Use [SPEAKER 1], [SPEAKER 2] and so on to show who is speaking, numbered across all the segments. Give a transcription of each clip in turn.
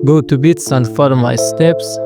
[SPEAKER 1] Go to bits and follow my steps.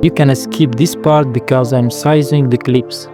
[SPEAKER 1] You can skip this part because I'm sizing the clips.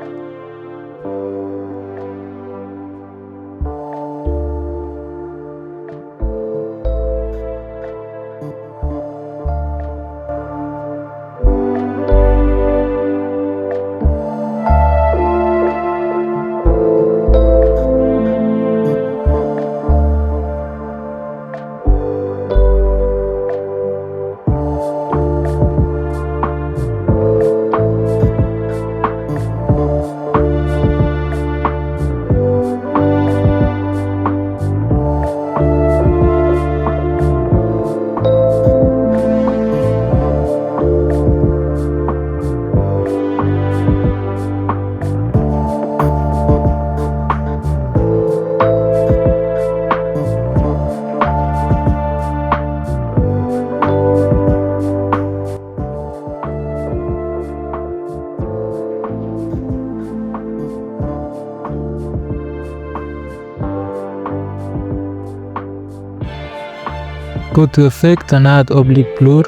[SPEAKER 1] Go to Effect and add oblique blur.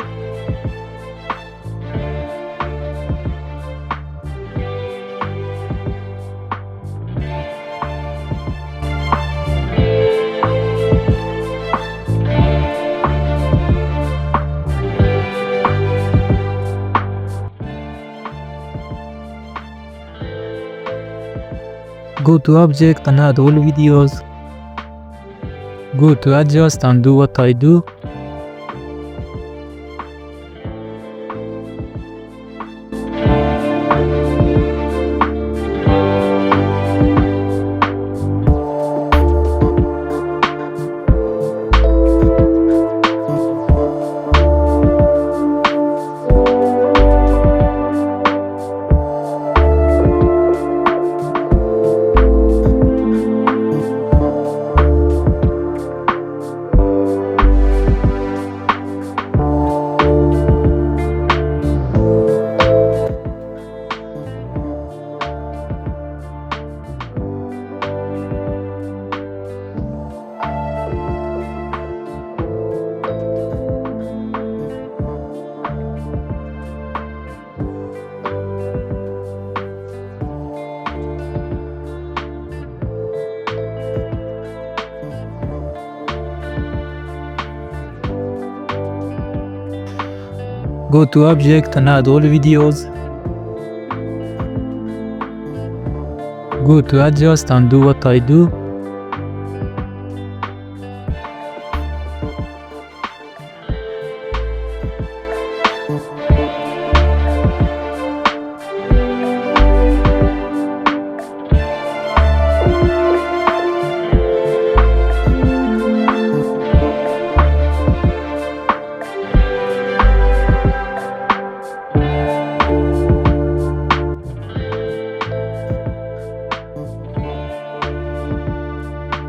[SPEAKER 1] Go to Object and add all videos. Go to Adjust and do what I do. Go to Object and add all videos. Go to Adjust and do what I do.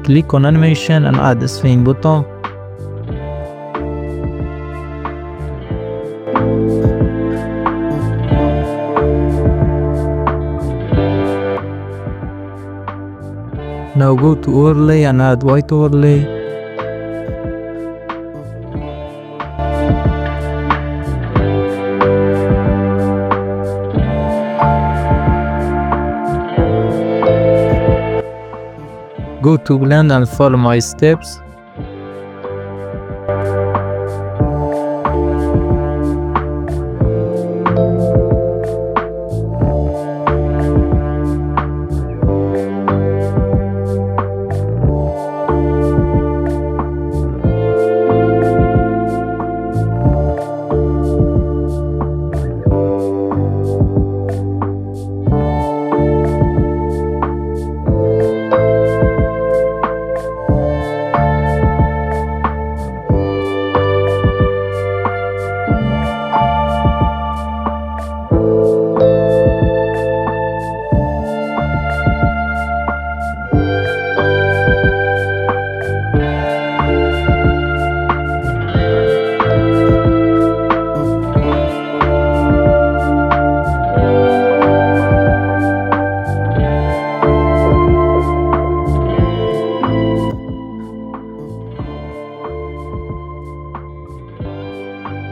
[SPEAKER 1] Click on Animation and add the swing button. Now go to Overlay and add White Overlay. Go to Blend and follow my steps.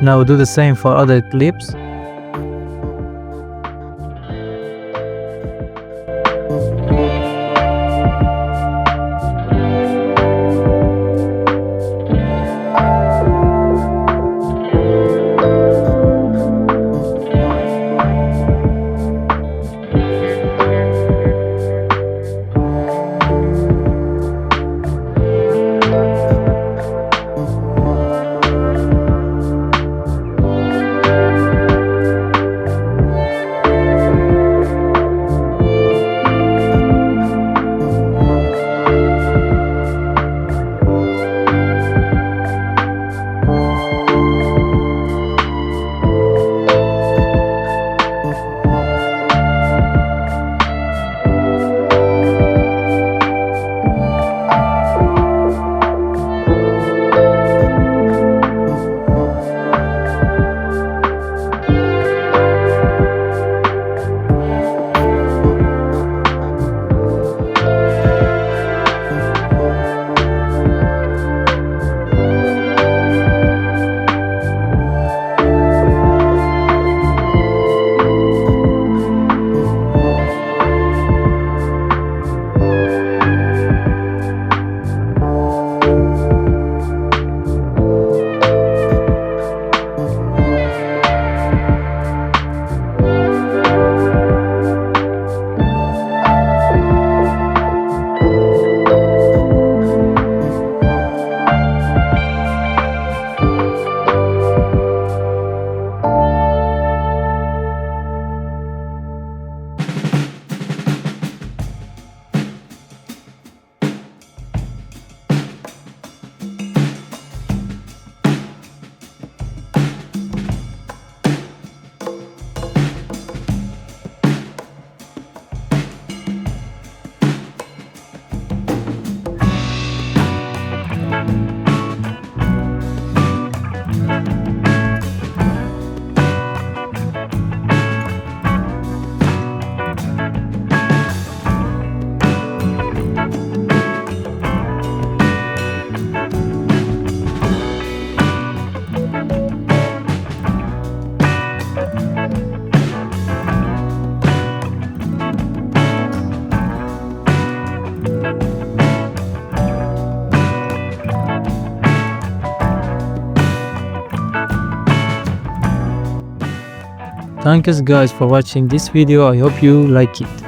[SPEAKER 1] Now do the same for other clips. Thanks guys for watching this video. I hope you like it.